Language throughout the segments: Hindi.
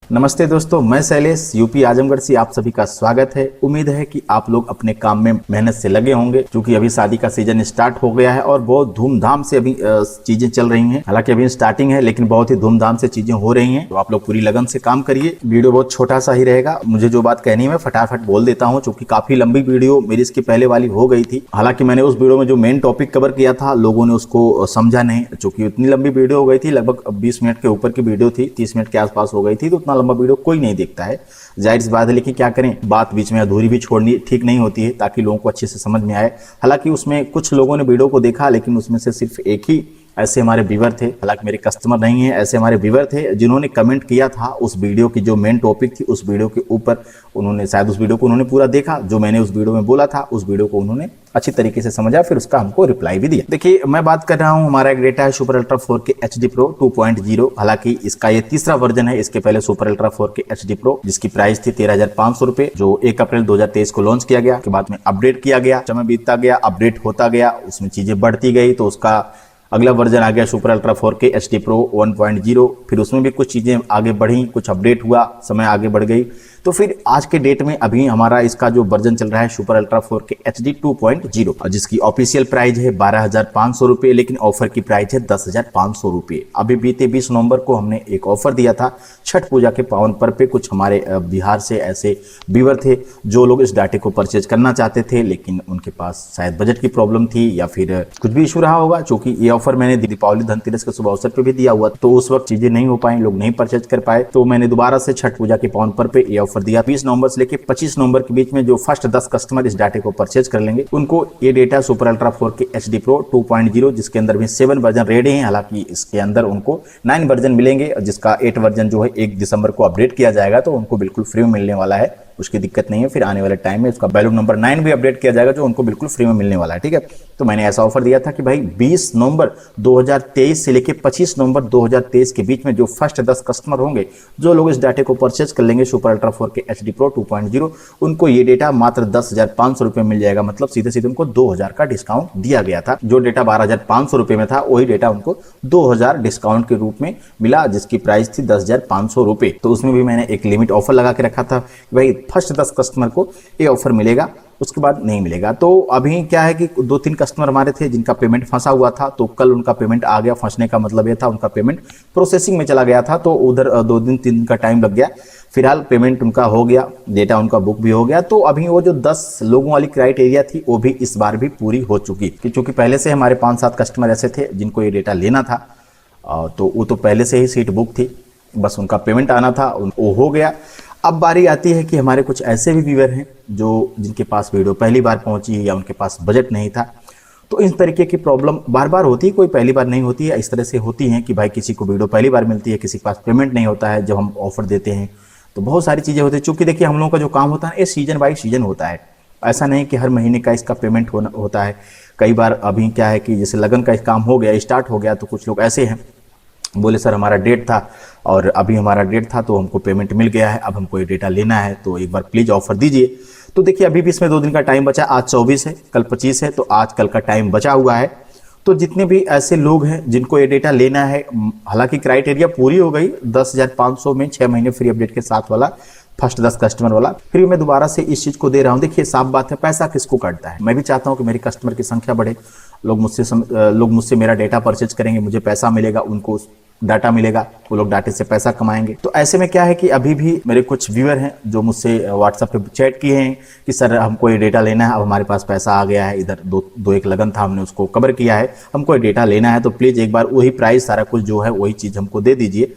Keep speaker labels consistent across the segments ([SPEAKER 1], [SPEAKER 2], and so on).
[SPEAKER 1] नमस्ते दोस्तों, मैं शैलेश यूपी आजमगढ़ से आप सभी का स्वागत है। उम्मीद है कि आप लोग अपने काम में मेहनत से लगे होंगे, क्योंकि अभी शादी का सीजन स्टार्ट हो गया है और बहुत धूमधाम से अभी चीजें चल रही हैं। हालांकि अभी स्टार्टिंग है, लेकिन बहुत ही धूमधाम से चीजें हो रही हैं। तो आप लोग पूरी लगन से काम करिए। वीडियो बहुत छोटा सा ही रहेगा। मुझे जो बात कहनी है मैं फटाफट बोल देता हूँ, क्योंकि काफी लंबी वीडियो मेरी इसकी पहले वाली हो गई थी। हालांकि मैंने उस वीडियो में जो मेन टॉपिक कवर किया था, लोगों ने उसको समझा नहीं, क्योंकि इतनी लंबी वीडियो हो गई थी। लगभग 20 मिनट के ऊपर की वीडियो थी, 30 मिनट के आसपास हो गई थी। तो उतना लंबा वीडियो कोई नहीं देखता है, जाहिर सी बात है। लेकिन क्या करें, बात बीच में अधूरी भी छोड़नी ठीक नहीं होती है, ताकि लोगों को अच्छे से समझ में आए। हालांकि उसमें कुछ लोगों ने वीडियो को देखा, लेकिन उसमें से सिर्फ एक ही ऐसे हमारे व्यूअर थे, हालांकि मेरे कस्टमर नहीं है, ऐसे हमारे व्यूअर थे जिन्होंने कमेंट किया था उस वीडियो की जो मेन टॉपिक थी उस वीडियो के ऊपर। उन्होंने शायद उस वीडियो को उन्होंने पूरा देखा, जो मैंने उस वीडियो में बोला था उस वीडियो को उन्होंने अच्छी तरीके से समझा, फिर उसका हमको रिप्लाई भी दिया। देखिए, मैं बात कर रहा हूं, हमारा एक डेटा है super ultra 4K HD Pro 2.0। हालांकि इसका ये तीसरा वर्जन है। इसके पहले super ultra 4K HD Pro जिसकी प्राइस थी 13,500 रुपए, जो 1 अप्रैल 2023 को लॉन्च किया गया। के बाद में अपडेट किया गया, समय बीतता गया, अपडेट होता गया, उसमें चीजें बढ़ती गई। तो उसका अगला वर्जन आ गया super ultra 4K HD Pro 1.0। फिर उसमें भी कुछ चीजें आगे बढ़ी, कुछ अपडेट हुआ, समय आगे बढ़ गई। तो फिर आज के डेट में अभी हमारा इसका जो वर्जन चल रहा है सुपर अल्ट्रा 4K HD 2.0, जिसकी ऑफिशियल प्राइस है 12,500 रुपए, लेकिन ऑफर की प्राइस है 10,500 रुपए। अभी बीते 20 नवंबर को हमने एक ऑफर दिया था छठ पूजा के पावन पर्व पे। कुछ हमारे बिहार से ऐसे व्यूअर थे जो लोग इस डाटे को परचेज करना चाहते थे, लेकिन उनके पास शायद बजट की प्रॉब्लम थी या फिर कुछ भी इशू रहा होगा। क्योंकि ये ऑफर मैंने दीपावली धनतेरस के शुभ अवसर पे भी दिया हुआ, तो उस वक्त चीजें नहीं हो पाई, लोग नहीं परचेज कर पाए। तो मैंने दोबारा से छठ पूजा के पावन पर्व पे ये ऑफर दिया। 20 नवंबर से लेकर 25 नवंबर के बीच में जो फर्स्ट 10 कस्टमर इस डाटे को परचेज कर लेंगे, उनको ये data super ultra 4K HD Pro 2.0, जिसके अंदर भी 7 वर्जन रेडी हैं। हालांकि इसके अंदर उनको 9 वर्जन मिलेंगे, जिसका 8 वर्जन जो है 1 दिसंबर को अपडेट किया जाएगा, तो उनको बिल्कुल फ्री में मिलने वाला है, उसकी दिक्कत नहीं है। फिर आने वाले टाइम में उसका बैलून नंबर 9 भी अपडेट किया जाएगा, जो उनको बिल्कुल फ्री में मिलने वाला है। ठीक है, तो मैंने ऐसा ऑफर दिया था कि भाई 20 नवंबर 2023 से लेकर 25 नवंबर 2023 के बीच में जो फर्स्ट 10 कस्टमर होंगे, जो लोग इस डाटे को परचेज कर लेंगे super ultra 4K HD Pro 2.0, उनको ये डेटा मात्र 10,500 रुपए मिल जाएगा। मतलब सीधे सीधे उनको 2,000 का डिस्काउंट दिया गया था। जो डेटा 12,500 रुपए में था, वही डेटा उनको 2,000 डिस्काउंट के रूप में मिला, जिसकी प्राइस थी 10,500 रुपए। तो उसमें भी मैंने एक लिमिट ऑफर लगा के रखा था, भाई फर्स्ट 10 कस्टमर को ये ऑफर मिलेगा, उसके बाद नहीं मिलेगा। तो अभी क्या है कि 2-3 कस्टमर हमारे थे जिनका पेमेंट फंसा हुआ था, तो कल उनका पेमेंट आ गया। फंसने का मतलब ये था उनका पेमेंट प्रोसेसिंग में चला गया था, तो उधर 2 दिन 3 दिन का टाइम लग गया। फिलहाल पेमेंट उनका हो गया, डेटा उनका बुक भी हो गया। तो अभी वो जो 10 लोगों वाली क्राइटेरिया थी, वो भी इस बार भी पूरी हो चुकी, क्योंकि पहले से हमारे 5-7 कस्टमर ऐसे थे जिनको ये डेटा लेना था, तो वो तो पहले से ही सीट बुक थी, बस उनका पेमेंट आना था, वो हो गया। अब बारी आती है कि हमारे कुछ ऐसे भी व्यूअर हैं जो जिनके पास वीडियो पहली बार पहुंची या उनके पास बजट नहीं था। तो इस तरीके की प्रॉब्लम बार बार होती है, कोई पहली बार नहीं होती है। इस तरह से होती है कि भाई किसी को वीडियो पहली बार मिलती है, किसी के पास पेमेंट नहीं होता है जब हम ऑफर देते हैं, तो बहुत सारी चीज़ें होती है। चूँकि देखिए, हम लोगों का जो काम होता है ये सीजन बाई सीजन होता है, ऐसा नहीं कि हर महीने का इसका पेमेंट होता है। कई बार अभी क्या है कि जैसे लगन का काम हो गया, स्टार्ट हो गया, तो कुछ लोग ऐसे हैं बोले सर हमारा डेट था और अभी हमारा डेट था तो हमको पेमेंट मिल गया है, अब हमको ये डेटा लेना है, तो एक बार प्लीज ऑफर दीजिए। तो देखिए, अभी भी इसमें 2 दिन का टाइम बचा। आज 24 है, कल 25 है, तो आज कल का टाइम बचा हुआ है। तो जितने भी ऐसे लोग हैं जिनको ये डेटा लेना है, हालांकि क्राइटेरिया पूरी हो गई, 10,500 में 6 महीने फ्री अपडेट के साथ वाला फर्स्ट 10 कस्टमर वाला, फिर मैं दोबारा से इस चीज को दे रहा हूं। देखिए, साफ बात है, पैसा किसको काटता है। मैं भी चाहता हूं कि मेरी कस्टमर की संख्या बढ़े, लोग मुझसे मेरा डेटा परचेज करेंगे, मुझे पैसा मिलेगा, उनको डाटा मिलेगा, वो लोग डाटे से पैसा कमाएंगे। तो ऐसे में क्या है कि अभी भी मेरे कुछ व्यूअर हैं जो मुझसे व्हाट्सएप पे चैट किए हैं कि सर हमको ये डेटा लेना है, अब हमारे पास पैसा आ गया है, इधर दो एक लगन था, हमने उसको कवर किया है, हमको ये डेटा लेना है, तो प्लीज एक बार वही प्राइस सारा कुछ जो है वही चीज हमको दे दीजिए।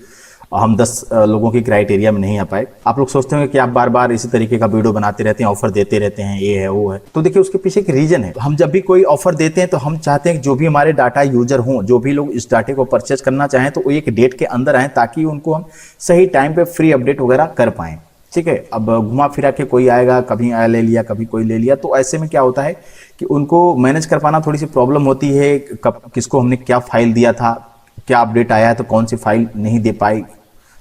[SPEAKER 1] हम 10 लोगों की क्राइटेरिया में नहीं आ पाए। आप लोग सोचते होंगे कि आप बार बार इसी तरीके का वीडियो बनाते रहते हैं, ऑफर देते रहते हैं, ये है वो है। तो देखिए, उसके पीछे एक रीजन है। हम जब भी कोई ऑफर देते हैं तो हम चाहते हैं कि जो भी हमारे डाटा यूजर हों, जो भी लोग इस डाटे को परचेज करना चाहें, तो वो एक डेट के अंदर आए, ताकि उनको हम सही टाइम पे फ्री अपडेट वगैरह कर पाएं। ठीक है, अब घुमा फिरा के कोई आएगा, कभी आया ले लिया, कभी कोई ले लिया, तो ऐसे में क्या होता है कि उनको मैनेज कर पाना थोड़ी सी प्रॉब्लम होती है। कब किसको हमने क्या फाइल दिया था, क्या अपडेट आया है, तो कौन सी फाइल नहीं दे पाई,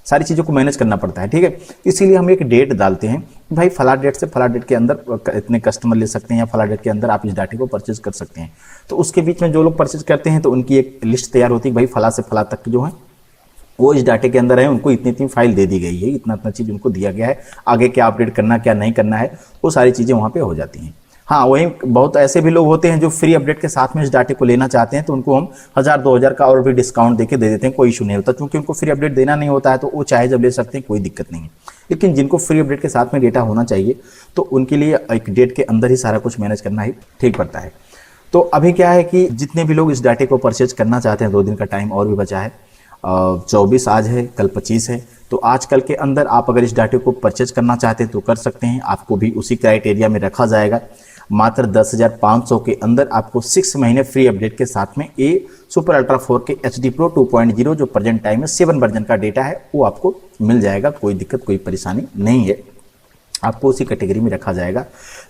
[SPEAKER 1] सारी चीज़ों को मैनेज करना पड़ता है। ठीक है, इसीलिए हम एक डेट डालते हैं, भाई फला डेट से फला डेट के अंदर इतने कस्टमर ले सकते हैं, या फला डेट के अंदर आप इस डाटे को परचेज कर सकते हैं। तो उसके बीच में जो लोग परचेज करते हैं तो उनकी एक लिस्ट तैयार होती है, भाई फला से फला तक जो है वो इस डाटे के अंदर है, उनको इतनी इतनी फाइल दे दी गई है, इतना इतना चीज़ उनको दिया गया है, आगे क्या अपडेट करना क्या नहीं करना है वो सारी चीज़ें वहाँ पे हो जाती हैं। हाँ, वहीं बहुत ऐसे भी लोग होते हैं जो फ्री अपडेट के साथ में इस डाटे को लेना चाहते हैं, तो उनको हम 1000-2000 का और भी डिस्काउंट देके दे देते हैं, कोई इशू नहीं होता, क्योंकि उनको फ्री अपडेट देना नहीं होता है, तो वो चाहे जब ले सकते हैं, कोई दिक्कत नहीं है। लेकिन जिनको फ्री अपडेट के साथ में डेटा होना चाहिए, तो उनके लिए एक डेट के अंदर ही सारा कुछ मैनेज करना ही ठीक पड़ता है। तो अभी क्या है कि जितने भी लोग इस डाटे को परचेज करना चाहते हैं, 2 दिन का टाइम और भी बचा है, 24 आज है, कल 25 है, तो आजकल के अंदर आप अगर इस डाटे को परचेज करना चाहते हैं तो कर सकते हैं। आपको भी उसी क्राइटेरिया में रखा जाएगा। मात्र 10,500 के अंदर आपको 6 महीने फ्री अपडेट के साथ में a super ultra 4K HD Pro 2.0 जो प्रेजेंट टाइम में 7 वर्जन का डेटा है वो आपको मिल जाएगा। कोई दिक्कत कोई परेशानी नहीं है, आपको उसी कैटेगरी में रखा जाएगा।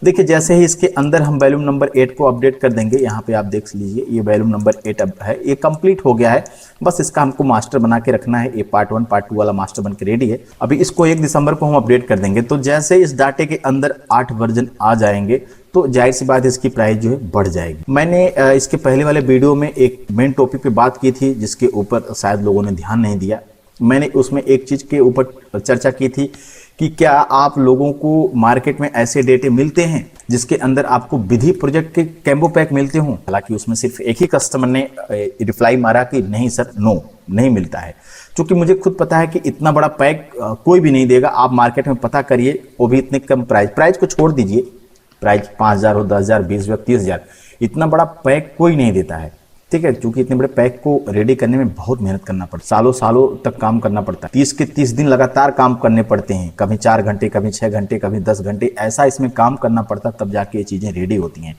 [SPEAKER 1] देखिए, जैसे ही इसके अंदर हम वॉल्यूम नंबर 8 को अपडेट कर देंगे, यहाँ पे आप देख लीजिए ये वॉल्यूम नंबर 8 अब है, ये कंप्लीट हो गया है। बस इसका हमको मास्टर बना के रखना है। ये पार्ट 1 पार्ट 2 वाला मास्टर बन के रेडी है। अभी इसको 1 दिसंबर को हम अपडेट कर देंगे। तो जैसे इस डाटे के अंदर 8 वर्जन आ जाएंगे तो जाहिर सी बात है इसकी प्राइस जो है बढ़ जाएगी। मैंने इसके पहले वाले वीडियो में एक मेन टॉपिक पे बात की थी जिसके ऊपर शायद लोगों ने ध्यान नहीं दिया। मैंने उसमें एक चीज़ के ऊपर चर्चा की थी कि क्या आप लोगों को मार्केट में ऐसे डेटे मिलते हैं जिसके अंदर आपको विधि प्रोजेक्ट के कैम्बो पैक मिलते हों। हालांकि उसमें सिर्फ एक ही कस्टमर ने रिप्लाई मारा कि नहीं सर, नो, नहीं मिलता है। क्योंकि मुझे खुद पता है कि इतना बड़ा पैक कोई भी नहीं देगा। आप मार्केट में पता करिए, वो भी इतने कम प्राइस को छोड़ दीजिए, प्राइस 5,000 हो, 10,000, 20,000, 30,000, इतना बड़ा पैक कोई नहीं देता है। ठीक है, क्योंकि इतने बड़े पैक को रेडी करने में बहुत मेहनत करना पड़ता है, सालों सालों तक काम करना पड़ता है। 30 के 30 दिन लगातार काम करने पड़ते हैं, कभी 4 घंटे, कभी 6 घंटे, कभी 10 घंटे, ऐसा इसमें काम करना पड़ता है, तब जाके ये चीज़ें रेडी होती हैं।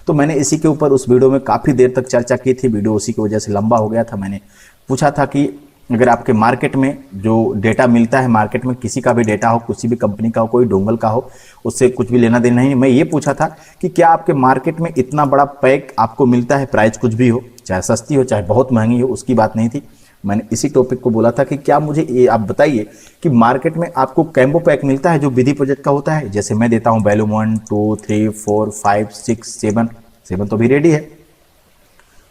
[SPEAKER 1] तो मैंने इसी के ऊपर उस वीडियो में काफ़ी देर तक चर्चा की थी। वीडियो उसी की वजह से लंबा हो गया था। मैंने पूछा था कि अगर आपके मार्केट में जो डेटा मिलता है, मार्केट में किसी का भी डेटा हो, किसी भी कंपनी का हो, कोई डोंगल का हो, उससे कुछ भी लेना देना नहीं। मैं ये पूछा था कि क्या आपके मार्केट में इतना बड़ा पैक आपको मिलता है, प्राइस कुछ भी हो, चाहे सस्ती हो चाहे बहुत महंगी हो, उसकी बात नहीं थी। मैंने इसी टॉपिक को बोला था कि क्या मुझे ये आप बताइए कि मार्केट में आपको कैम्बो पैक मिलता है जो विधि प्रोजेक्ट का होता है। जैसे मैं देता हूँ वॉल्यूम 1, 2, 3, 4, 5, 6, 7 तो भी रेडी है।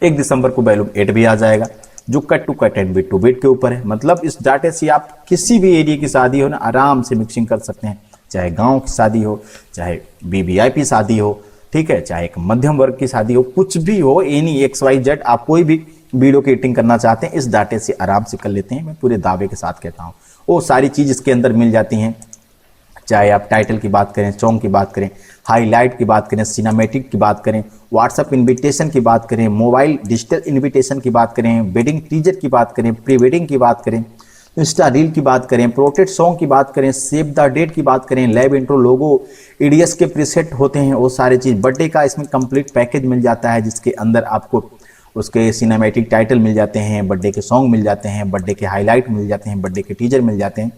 [SPEAKER 1] 1 दिसंबर को वॉल्यूम 8 भी आ जाएगा जो cut to cut and bit to bit के ऊपर है। मतलब इस डाटे से आप किसी भी एरिया की शादी हो ना, आराम से मिक्सिंग कर सकते हैं। चाहे गांव की शादी हो, चाहे वीवीआईपी शादी हो, ठीक है, चाहे एक मध्यम वर्ग की शादी हो, कुछ भी हो, एनी XYZ, आप कोई भी वीडियो की एडिटिंग करना चाहते हैं, इस डाटे से आराम से कर लेते हैं। मैं पूरे दावे के साथ कहता हूँ वो सारी चीज़ इसके अंदर मिल जाती हैं। चाहे आप टाइटल की बात करें, सॉन्ग की बात करें, हाईलाइट की बात करें, सिनेमैटिक की बात करें, व्हाट्सएप इनविटेशन की बात करें, मोबाइल डिजिटल इनविटेशन की बात करें, वेडिंग टीजर की बात करें, प्री वेडिंग की बात करें, इंस्टा रील की बात करें, प्रोटेड सॉन्ग की बात करें, सेव द डेट की बात करें, लाइव इंट्रो, लोगो, EDS के प्रीसेट होते हैं, वो सारी चीज़। बर्थडे का इसमें कंप्लीट पैकेज मिल जाता है जिसके अंदर आपको उसके सिनेमैटिक टाइटल मिल जाते हैं, बर्थडे के सॉन्ग मिल जाते हैं, बर्थडे के हाईलाइट मिल जाते हैं, बर्थडे के टीजर मिल जाते हैं,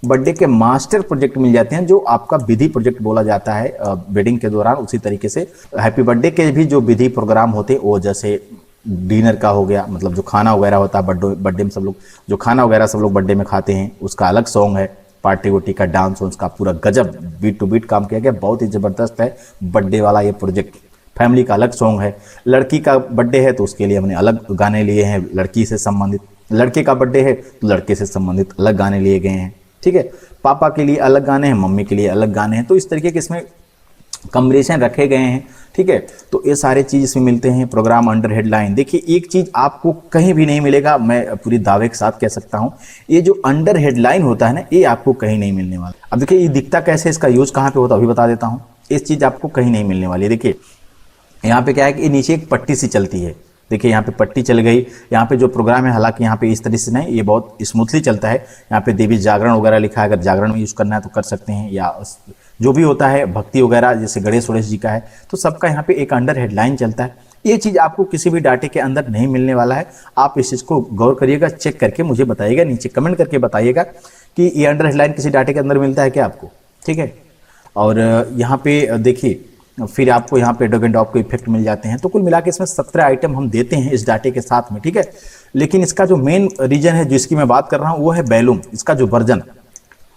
[SPEAKER 1] बर्थडे के मास्टर प्रोजेक्ट मिल जाते हैं जो आपका विधि प्रोजेक्ट बोला जाता है वेडिंग के दौरान। उसी तरीके से हैप्पी बर्थडे के भी जो विधि प्रोग्राम होते हैं, वो जैसे डिनर का हो गया, मतलब जो खाना वगैरह होता है बर्थडे में, सब लोग जो खाना वगैरह सब लोग बर्थडे में खाते हैं, उसका अलग सॉन्ग है। पार्टी वोटी का डांस, उसका पूरा गजब बीट टू बीट काम किया गया, बहुत ही ज़बरदस्त है बर्थडे वाला ये प्रोजेक्ट। फैमिली का अलग सॉन्ग है। लड़की का बर्थडे है तो उसके लिए हमने अलग गाने लिए हैं, लड़की से संबंधित। लड़के का बर्थडे है तो लड़के से संबंधित अलग गाने लिए गए हैं, ठीक है। पापा के लिए अलग गाने हैं, मम्मी के लिए अलग गाने हैं, तो इस तरीके के इसमें कॉम्बिनेशन रखे गए हैं, ठीक है। तो ये सारे चीज़ इसमें मिलते हैं। प्रोग्राम अंडर हेडलाइन, देखिए एक चीज़ आपको कहीं भी नहीं मिलेगा, मैं पूरी दावे के साथ कह सकता हूँ, ये जो अंडर हेडलाइन होता है ना, ये आपको कहीं नहीं मिलने वाला। अब देखिए ये दिखता कैसे, इसका यूज कहाँ पे होता है अभी बता देता हूँ। इस चीज़ आपको कहीं नहीं मिलने वाली। देखिए यहाँ पे क्या है कि ये नीचे एक पट्टी सी चलती है, देखिए यहाँ पे पट्टी चल गई। यहाँ पे जो प्रोग्राम है, हालांकि यहाँ पे इस तरह से नहीं, ये बहुत स्मूथली चलता है। यहाँ पे देवी जागरण वगैरह लिखा है, अगर जागरण में यूज़ करना है तो कर सकते हैं, या जो भी होता है भक्ति वगैरह जैसे गणेश वणेश जी का है, तो सबका यहाँ पे एक अंडर हेडलाइन चलता है। ये चीज़ आपको किसी भी डाटे के अंदर नहीं मिलने वाला है। आप इस चीज़ को गौर करिएगा, चेक करके मुझे बताइएगा, नीचे कमेंट करके बताइएगा कि ये अंडर हेडलाइन किसी डाटे के अंदर मिलता है क्या आपको, ठीक है। और यहाँ पे देखिए फिर आपको यहाँ पे ड्रैग एंड ड्रॉप के इफेक्ट मिल जाते हैं। तो कुल मिला के इसमें 17 आइटम हम देते हैं इस डाटे के साथ में, ठीक है। लेकिन इसका जो मेन रीजन है जिसकी मैं बात कर रहा हूँ वो है वॉल्यूम, इसका जो वर्जन,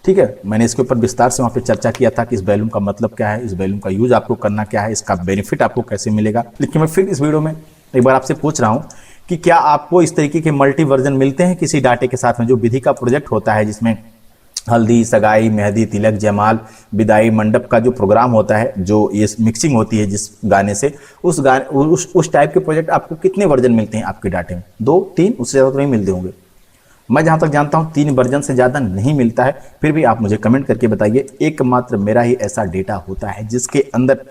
[SPEAKER 1] ठीक है। मैंने इसके ऊपर विस्तार से वहाँ पे चर्चा किया था कि इस वॉल्यूम का मतलब क्या है, इस वॉल्यूम का यूज आपको करना क्या है, इसका बेनिफिट आपको कैसे मिलेगा। लेकिन मैं फिर इस वीडियो में एक बार आपसे पूछ रहा हूँ कि क्या आपको इस तरीके के मल्टी वर्जन मिलते हैं किसी डाटे के साथ में। जो विधि का प्रोजेक्ट होता है जिसमें हल्दी, सगाई, मेहंदी, तिलक, जयमाल, विदाई, मंडप का जो प्रोग्राम होता है, जो ये मिक्सिंग होती है जिस गाने से, उस टाइप के प्रोजेक्ट आपको कितने वर्जन मिलते हैं आपके डाटे में? 2, 3, उससे ज़्यादा तो नहीं मिलते होंगे। मैं जहां तक जानता हूं 3 वर्जन से ज़्यादा नहीं मिलता है। फिर भी आप मुझे कमेंट करके बताइए, एकमात्र मेरा ही ऐसा डेटा होता है जिसके अंदर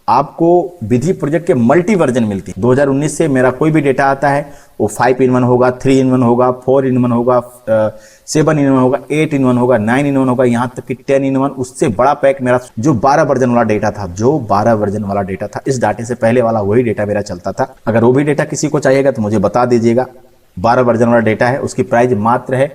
[SPEAKER 1] आपको विधि प्रोजेक्ट के मल्टी वर्जन मिलती है। 2019 से मेरा कोई भी डेटा आता है वो 5-in-1 होगा, 3-in-1 होगा, 4-in-1 होगा, 7-in-1 होगा, 8-in-1 होगा, 9-in-1 होगा, यहाँ तक कि 10-in-1। उससे बड़ा पैक मेरा जो 12 वर्जन वाला डेटा था, इस डाटे से पहले वाला वही डेटा मेरा चलता था। अगर वो भी डेटा किसी को चाहिएगा तो मुझे बता दीजिएगा। 12 वर्जन वाला डेटा है, उसकी प्राइस मात्र है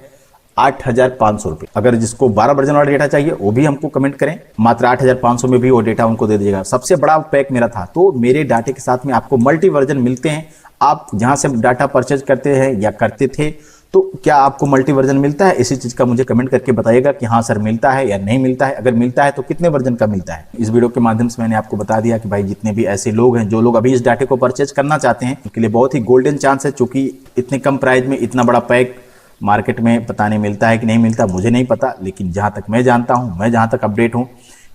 [SPEAKER 1] 8,500 रुपये। अगर जिसको 12 वर्जन वाला डेटा चाहिए वो भी हमको कमेंट करें, मात्र 8,500 में भी वो डेटा उनको दे दीजिएगा। सबसे बड़ा पैक मेरा था। तो मेरे डाटे के साथ में आपको मल्टी वर्जन मिलते हैं। आप जहां से डाटा परचेज करते हैं या करते थे, तो क्या आपको मल्टी वर्जन मिलता है? इसी चीज का मुझे कमेंट करके बताइएगा कि हाँ सर मिलता है या नहीं मिलता है। अगर मिलता है तो कितने वर्जन का मिलता है। इस वीडियो के माध्यम से मैंने आपको बता दिया कि भाई जितने भी ऐसे लोग हैं जो लोग अभी इस डाटे को परचेज करना चाहते हैं, उनके लिए बहुत ही गोल्डन चांस है। चूंकि इतने कम प्राइस में इतना बड़ा पैक मार्केट में पता नहीं मिलता है कि नहीं मिलता, मुझे नहीं पता, लेकिन जहां तक मैं जानता हूं, मैं जहां तक अपडेट हूं,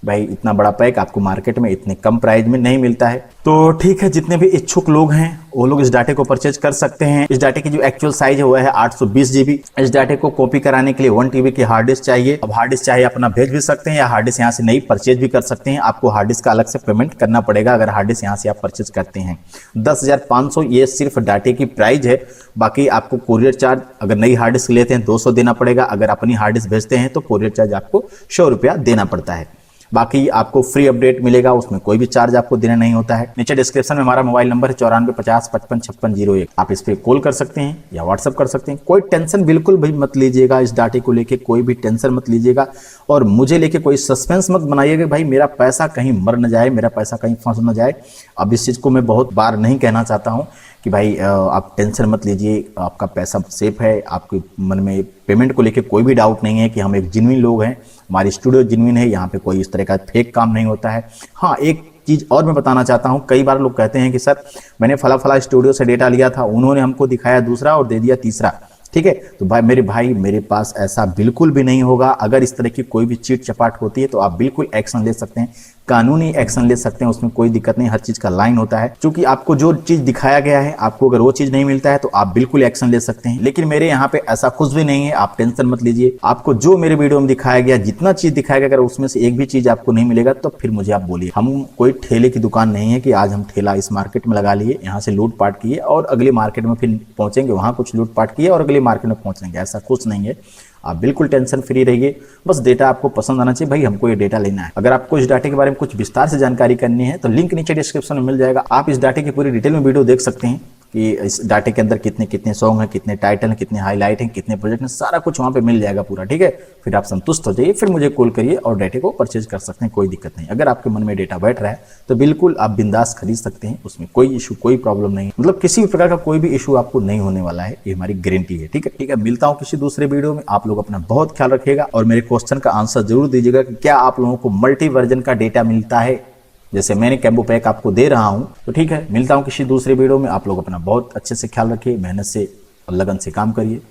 [SPEAKER 1] भाई इतना बड़ा पैक आपको मार्केट में इतने कम प्राइस में नहीं मिलता है। तो ठीक है, जितने भी इच्छुक लोग हैं वो लोग इस डाटे को परचेज कर सकते हैं। इस डाटे की जो एक्चुअल साइज है वो है 820 GB। इस डाटे को कॉपी कराने के लिए 1 TB की हार्ड डिस्क चाहिए। अब हार्ड डिस्क चाहिए अपना भेज भी सकते हैं या हार्ड डिस्क यहाँ से नई परचेज भी कर सकते हैं। आपको हार्ड डिस्क का अलग से पेमेंट करना पड़ेगा अगर हार्ड डिस्क यहाँ से आप परचेज करते हैं। 10,500 ये सिर्फ डाटे की प्राइस है। बाकी आपको कोरियर चार्ज अगर नई हार्ड डिस्क लेते हैं 200 देना पड़ेगा। अगर अपनी हार्ड डिस्क भेजते हैं तो कोरियर चार्ज आपको 100 रुपया देना पड़ता है। बाकी आपको फ्री अपडेट मिलेगा, उसमें कोई भी चार्ज आपको देना नहीं होता है। नीचे डिस्क्रिप्शन में हमारा मोबाइल नंबर है 94 50 55 56 01। आप इस पे कॉल कर सकते हैं या व्हाट्सअप कर सकते हैं। कोई टेंशन बिल्कुल भी मत लीजिएगा, इस डाटे को लेके कोई भी टेंशन मत लीजिएगा और मुझे लेके कोई सस्पेंस मत बनाइएगा भाई मेरा पैसा कहीं मर न जाए, मेरा पैसा कहीं फंस न जाए। अब इस चीज़ को मैं बहुत बार नहीं कहना चाहता हूँ कि भाई आप टेंशन मत लीजिए, आपका पैसा सेफ है। आपके मन में पेमेंट को लेके कोई भी डाउट नहीं है कि हम एक जेन्युइन लोग हैं, हमारी स्टूडियो जेन्युइन है, यहाँ पे कोई इस तरह का फेक काम नहीं होता है। हाँ, एक चीज़ और मैं बताना चाहता हूँ, कई बार लोग कहते हैं कि सर मैंने फला स्टूडियो से डेटा लिया था, उन्होंने हमको दिखाया दूसरा और दे दिया तीसरा। ठीक है, तो भाई मेरे पास ऐसा बिल्कुल भी नहीं होगा। अगर इस तरह की कोई भी चीट चपाट होती है तो आप बिल्कुल एक्शन ले सकते हैं, कानूनी एक्शन ले सकते हैं, उसमें कोई दिक्कत नहीं। हर चीज का लाइन होता है। क्योंकि आपको जो चीज दिखाया गया है, आपको अगर वो चीज नहीं मिलता है तो आप बिल्कुल एक्शन ले सकते हैं। लेकिन मेरे यहाँ पे ऐसा कुछ भी नहीं है, आप टेंशन मत लीजिए। आपको जो मेरे वीडियो में दिखाया गया, जितना चीज दिखाया गया, अगर उसमें से एक भी चीज आपको नहीं मिलेगा तो फिर मुझे आप बोलिए। हम कोई ठेले की दुकान नहीं है कि आज हम ठेला इस मार्केट में लगा लिए, यहाँ से लूट पाट किए और अगले मार्केट में फिर पहुंचेंगे, वहां कुछ लूट पाट किए और अगले मार्केट में पहुंचेंगे, ऐसा कुछ नहीं है। आप बिल्कुल टेंशन फ्री रहिए, बस डेटा आपको पसंद आना चाहिए। भाई हमको ये डेटा लेना है। अगर आपको इस डाटे के बारे में कुछ विस्तार से जानकारी करनी है तो लिंक नीचे डिस्क्रिप्शन में मिल जाएगा। आप इस डाटे की पूरी डिटेल में वीडियो देख सकते हैं कि इस डाटे के अंदर कितने कितने सॉन्ग हैं, कितने टाइटल हैं, कितने हाईलाइट हैं, कितने प्रोजेक्ट हैं, सारा कुछ वहाँ पे मिल जाएगा पूरा। ठीक है, फिर आप संतुष्ट हो जाइए, फिर मुझे कॉल करिए और डाटे को परचेज कर सकते हैं, कोई दिक्कत नहीं। अगर आपके मन में डेटा बैठ रहा है तो बिल्कुल आप बिंदास खरीद सकते हैं, उसमें कोई इशू, कोई प्रॉब्लम नहीं, मतलब किसी भी प्रकार का कोई भी इशू आपको नहीं होने वाला है, ये हमारी गारंटी है। ठीक है, मिलता हूँ किसी दूसरे वीडियो में। आप लोग अपना बहुत ख्याल रखिएगा और मेरे क्वेश्चन का आंसर जरूर दीजिएगा कि क्या आप लोगों को मल्टी वर्जन का डेटा मिलता है, जैसे मैंने कैम्बो पैक आपको दे रहा हूं। तो ठीक है, मिलता हूं किसी दूसरे वीडियो में। आप लोग अपना बहुत अच्छे से ख्याल रखिए, मेहनत से और लगन से काम करिए।